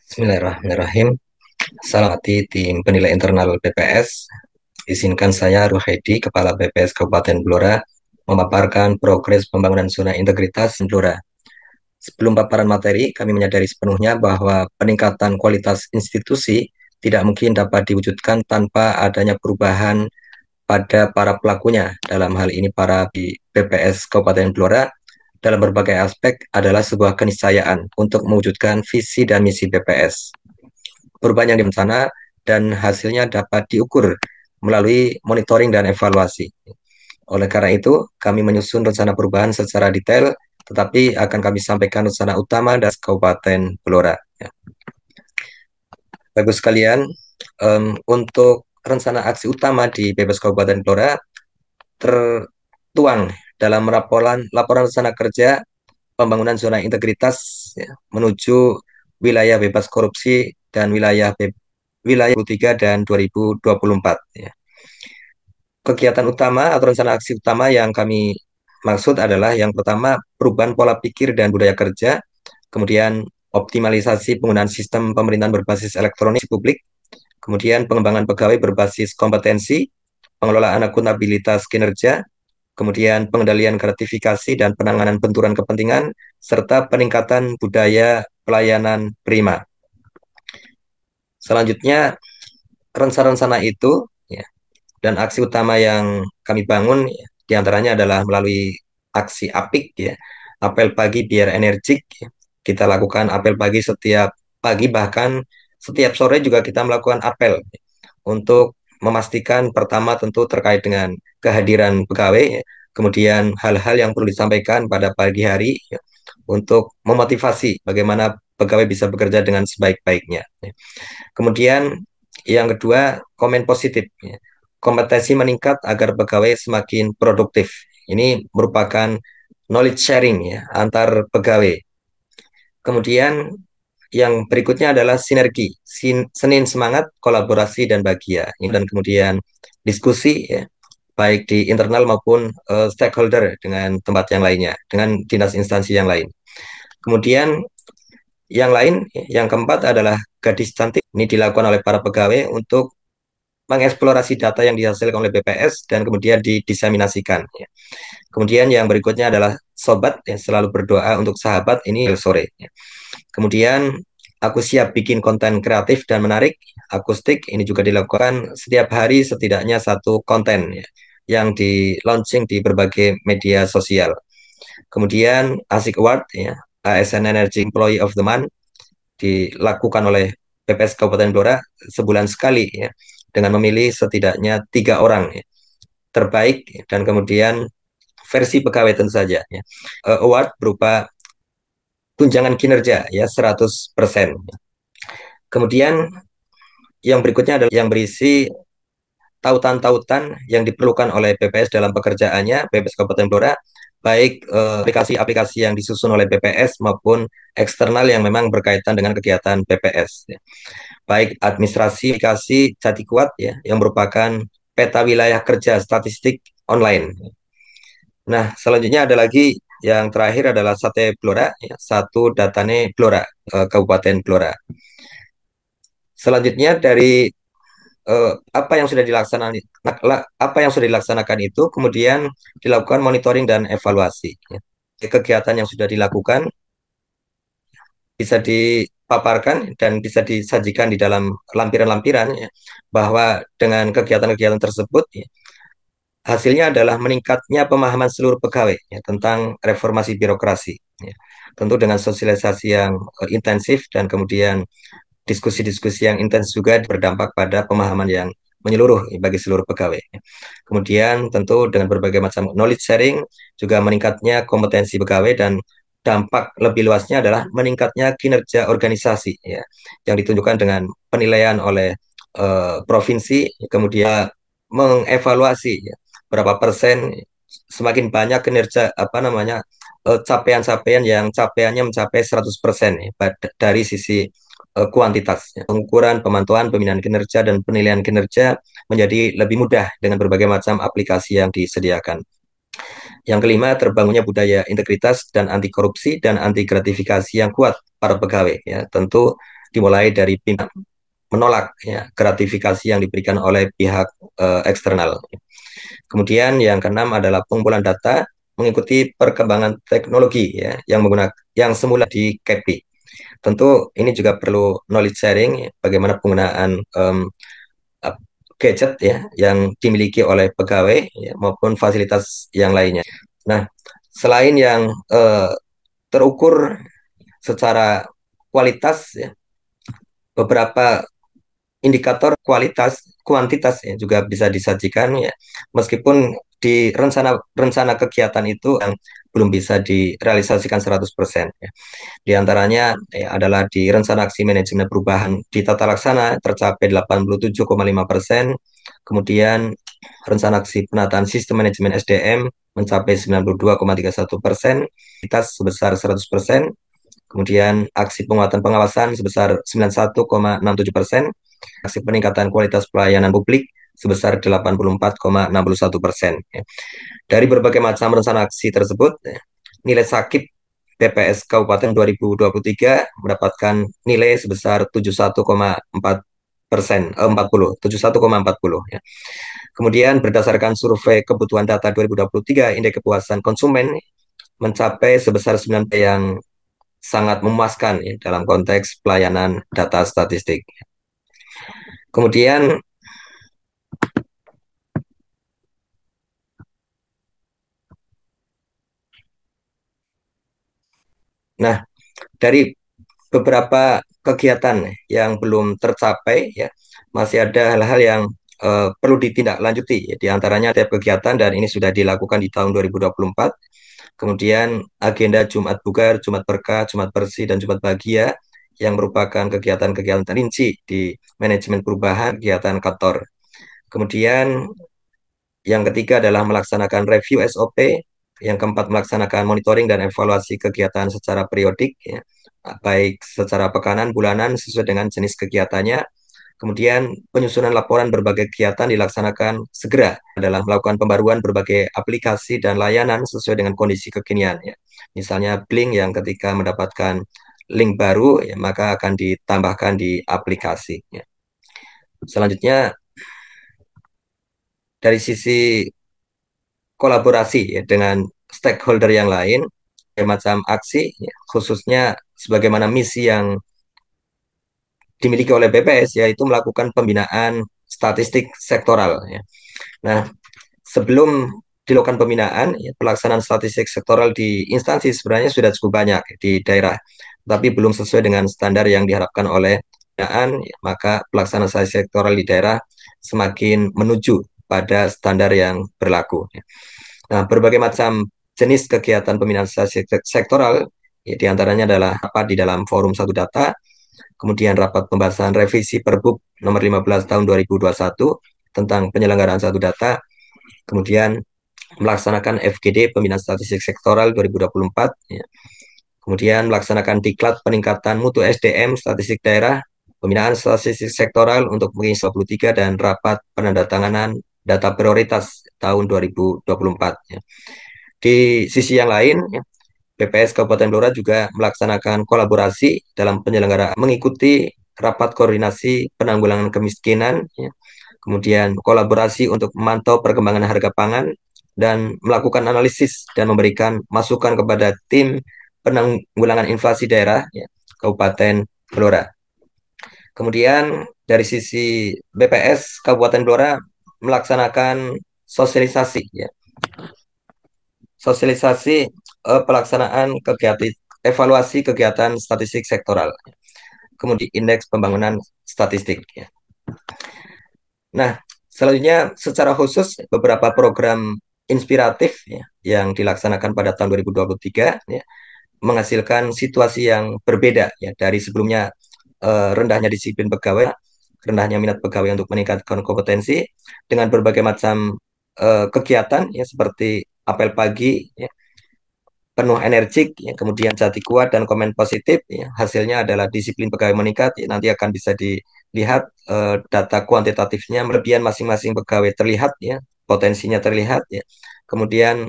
Bismillahirrahmanirrahim. Selamat tim penilai internal BPS. Izinkan saya Ruhaidi, Kepala BPS Kabupaten Blora, memaparkan progres pembangunan zona integritas Blora. Sebelum paparan materi, kami menyadari sepenuhnya bahwa peningkatan kualitas institusi tidak mungkin dapat diwujudkan tanpa adanya perubahan pada para pelakunya. Dalam hal ini para di BPS Kabupaten Blora dalam berbagai aspek adalah sebuah keniscayaan untuk mewujudkan visi dan misi BPS. Perubahan yang direncana dan hasilnya dapat diukur melalui monitoring dan evaluasi. Oleh karena itu, kami menyusun rencana perubahan secara detail, tetapi akan kami sampaikan rencana utama dari Kabupaten Blora. Ya. Bagus sekalian, untuk rencana aksi utama di BPS Kabupaten Blora tertuang dalam laporan rencana kerja pembangunan zona integritas ya, menuju wilayah bebas korupsi dan wilayah 23 dan 2024 ya. Kegiatan utama atau rencana aksi utama yang kami maksud adalah yang pertama perubahan pola pikir dan budaya kerja, kemudian optimalisasi penggunaan sistem pemerintahan berbasis elektronik publik, kemudian pengembangan pegawai berbasis kompetensi, pengelolaan akuntabilitas kinerja, kemudian pengendalian gratifikasi dan penanganan benturan kepentingan, serta peningkatan budaya pelayanan prima. Selanjutnya, rencana-rencana itu ya, dan aksi utama yang kami bangun ya, diantaranya adalah melalui aksi APIK ya, apel pagi biar energik. Ya. Kita lakukan apel pagi setiap pagi, bahkan setiap sore juga kita melakukan apel ya, untuk memastikan pertama tentu terkait dengan kehadiran pegawai, ya, kemudian hal-hal yang perlu disampaikan pada pagi hari ya, untuk memotivasi bagaimana pegawai bisa bekerja dengan sebaik-baiknya. Ya. Kemudian yang kedua, komen positif. Ya. Kompetensi meningkat agar pegawai semakin produktif. Ini merupakan knowledge sharing ya antar pegawai. Kemudian yang berikutnya adalah sinergi, Senin semangat, kolaborasi dan bahagia. Dan kemudian diskusi ya, baik di internal maupun stakeholder dengan tempat yang lainnya, dengan dinas instansi yang lain. Kemudian yang lain, yang keempat adalah gadis cantik. Ini dilakukan oleh para pegawai untuk mengeksplorasi data yang dihasilkan oleh BPS dan kemudian didiseminasikan. Ya. Kemudian yang berikutnya adalah sobat yang selalu berdoa untuk sahabat ini sore. Ya. Kemudian aku siap bikin konten kreatif dan menarik. Akustik ini juga dilakukan setiap hari setidaknya satu konten ya, yang di launching di berbagai media sosial. Kemudian Asik Award ya, ASN Energy Employee of the Month dilakukan oleh PPS Kabupaten Blora sebulan sekali ya, dengan memilih setidaknya 3 orang ya, terbaik dan kemudian versi pegawai tentu saja ya. Award berupa tunjangan kinerja ya 100%. Kemudian yang berikutnya adalah yang berisi tautan-tautan yang diperlukan oleh BPS dalam pekerjaannya, BPS Kabupaten Blora, baik aplikasi-aplikasi yang disusun oleh BPS maupun eksternal yang memang berkaitan dengan kegiatan BPS. Ya. Baik administrasi aplikasi Jati Kuat ya, yang merupakan peta wilayah kerja statistik online. Nah, selanjutnya ada lagi yang terakhir adalah Sate Blora, ya, satu Datane Blora, Kabupaten Blora. Selanjutnya dari apa yang sudah dilaksanakan itu kemudian dilakukan monitoring dan evaluasi. Ya. Kegiatan yang sudah dilakukan bisa dipaparkan dan bisa disajikan di dalam lampiran-lampiran ya, bahwa dengan kegiatan-kegiatan tersebut ya, hasilnya adalah meningkatnya pemahaman seluruh pegawai ya, tentang reformasi birokrasi. Ya. Tentu dengan sosialisasi yang intensif dan kemudian diskusi-diskusi yang intens juga berdampak pada pemahaman yang menyeluruh bagi seluruh pegawai. Kemudian tentu dengan berbagai macam knowledge sharing juga meningkatnya kompetensi pegawai dan dampak lebih luasnya adalah meningkatnya kinerja organisasi ya yang ditunjukkan dengan penilaian oleh provinsi kemudian mengevaluasi ya, berapa persen semakin banyak kinerja capaian-capaian yang capaiannya mencapai 100% ya, dari sisi kuantitas. Ya. Pengukuran, pemantauan, pembinaan kinerja, dan penilaian kinerja menjadi lebih mudah dengan berbagai macam aplikasi yang disediakan. Yang kelima, terbangunnya budaya integritas dan anti korupsi dan anti gratifikasi yang kuat para pegawai. Ya. Tentu dimulai dari pimpinan menolak ya gratifikasi yang diberikan oleh pihak eksternal. Kemudian yang keenam adalah pengumpulan data mengikuti perkembangan teknologi ya yang semula di CAPI. Tentu ini juga perlu knowledge sharing ya, bagaimana penggunaan gadget ya yang dimiliki oleh pegawai ya, maupun fasilitas yang lainnya. Nah, selain yang terukur secara kualitas ya, beberapa indikator kualitas kuantitas ya juga bisa disajikan ya meskipun di rencana kegiatan itu yang belum bisa direalisasikan 100% ya. Di antaranya ya, adalah di rencana aksi manajemen perubahan di tata laksana tercapai 87,5%, kemudian rencana aksi penataan sistem manajemen SDM mencapai 92,31%, kualitas sebesar 100%, kemudian aksi penguatan pengawasan sebesar 91,67%, aksi peningkatan kualitas pelayanan publik sebesar 84,61%. Dari berbagai macam rencana aksi tersebut, nilai sakit PPS Kabupaten 2023 mendapatkan nilai sebesar 71,4%, 71,40 ya. Kemudian berdasarkan survei kebutuhan data 2023, indeks kepuasan konsumen mencapai sebesar 9 yang sangat memuaskan ya, dalam konteks pelayanan data statistik. Kemudian, nah dari beberapa kegiatan yang belum tercapai ya masih ada hal-hal yang perlu ditindaklanjuti ya. Di antaranya tiap kegiatan dan ini sudah dilakukan di tahun 2024. Kemudian agenda Jumat Bugar, Jumat Berkah, Jumat Bersih, dan Jumat Bahagia yang merupakan kegiatan-kegiatan terinci di manajemen perubahan kegiatan kantor. Kemudian yang ketiga adalah melaksanakan review SOP. Yang keempat melaksanakan monitoring dan evaluasi kegiatan secara periodik, ya, baik secara pekanan, bulanan sesuai dengan jenis kegiatannya. Kemudian penyusunan laporan berbagai kegiatan dilaksanakan segera dalam melakukan pembaruan berbagai aplikasi dan layanan sesuai dengan kondisi kekinian. Ya. Misalnya Blink yang ketika mendapatkan link baru, ya, maka akan ditambahkan di aplikasi. Ya. Selanjutnya dari sisi kolaborasi ya, dengan stakeholder yang lain, macam aksi, ya, khususnya sebagaimana misi yang dimiliki oleh BPS, yaitu melakukan pembinaan statistik sektoral. Ya. Nah, sebelum dilakukan pembinaan, ya, pelaksanaan statistik sektoral di instansi sebenarnya sudah cukup banyak di daerah, tapi belum sesuai dengan standar yang diharapkan oleh pembinaan, ya, maka pelaksanaan statistik sektoral di daerah semakin menuju pada standar yang berlaku. Ya. Nah, berbagai macam jenis kegiatan pembinaan statistik sektoral, ya, diantaranya adalah rapat di dalam forum satu data, kemudian rapat pembahasan revisi Perbub nomor 15 tahun 2021 tentang penyelenggaraan satu data, kemudian melaksanakan FGD pembinaan statistik sektoral 2024, ya. Kemudian melaksanakan diklat peningkatan mutu SDM statistik daerah, pembinaan statistik sektoral untuk mengisi 23 dan rapat penandatanganan data prioritas tahun 2024. Ya. Di sisi yang lain, ya, BPS Kabupaten Blora juga melaksanakan kolaborasi dalam penyelenggaraan mengikuti rapat koordinasi penanggulangan kemiskinan, ya, kemudian kolaborasi untuk memantau perkembangan harga pangan dan melakukan analisis dan memberikan masukan kepada tim penanggulangan inflasi daerah ya, Kabupaten Blora. Kemudian dari sisi BPS Kabupaten Blora melaksanakan sosialisasi ya, sosialisasi pelaksanaan kegiatan evaluasi kegiatan statistik sektoral. Kemudian indeks pembangunan statistik ya. Nah, selanjutnya secara khusus beberapa program inspiratif ya, yang dilaksanakan pada tahun 2023 ya, menghasilkan situasi yang berbeda ya dari sebelumnya rendahnya disiplin pegawai, rendahnya minat pegawai untuk meningkatkan kompetensi dengan berbagai macam kegiatan ya seperti apel pagi ya, penuh energik ya, kemudian jati kuat dan komen positif ya, hasilnya adalah disiplin pegawai meningkat ya, nanti akan bisa dilihat data kuantitatifnya melebihan masing-masing pegawai terlihat ya potensinya terlihat ya kemudian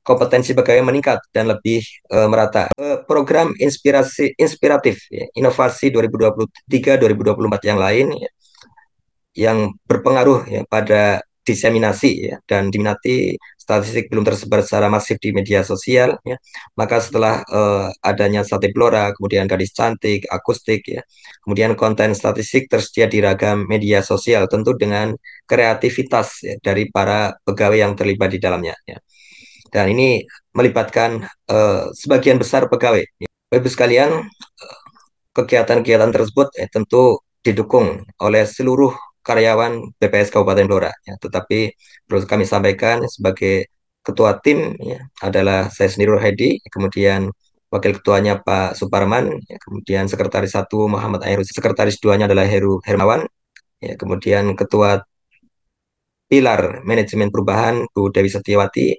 kompetensi pegawai meningkat dan lebih merata. Program inspiratif ya, inovasi 2023-2024 yang lain ya, yang berpengaruh ya pada diseminasi ya dan diminati statistik belum tersebar secara masif di media sosial ya. Maka setelah adanya Sate Blora, kemudian Gadis Cantik, Akustik ya, kemudian konten statistik tersedia di ragam media sosial tentu dengan kreativitas ya, dari para pegawai yang terlibat di dalamnya ya. Dan ini melibatkan sebagian besar pegawai. Bapak Ibu sekalian, kegiatan-kegiatan tersebut tentu didukung oleh seluruh karyawan BPS Kabupaten Blora. Ya. Tetapi perlu kami sampaikan sebagai ketua tim ya, adalah saya sendiri Hedi, kemudian wakil ketuanya Pak Suparman, ya, kemudian sekretaris satu Muhammad Airus, sekretaris duanya adalah Heru Hermawan, ya, kemudian ketua pilar manajemen perubahan Bu Dewi Setiawati,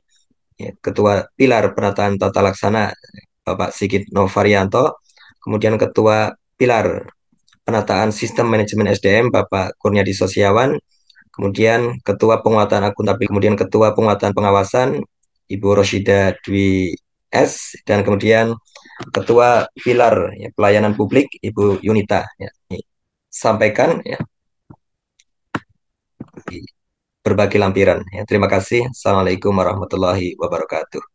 ya, ketua pilar penataan tata laksana Bapak Sigit Novarianto, kemudian ketua pilar penataan sistem manajemen SDM Bapak Kurniadi Sosiawan, kemudian ketua penguatan akuntabel, kemudian ketua penguatan pengawasan Ibu Roshida Dwi S, dan kemudian ketua pilar ya, pelayanan publik Ibu Yunita ya, sampaikan ya, di berbagai lampiran ya. Terima kasih. Assalamualaikum warahmatullahi wabarakatuh.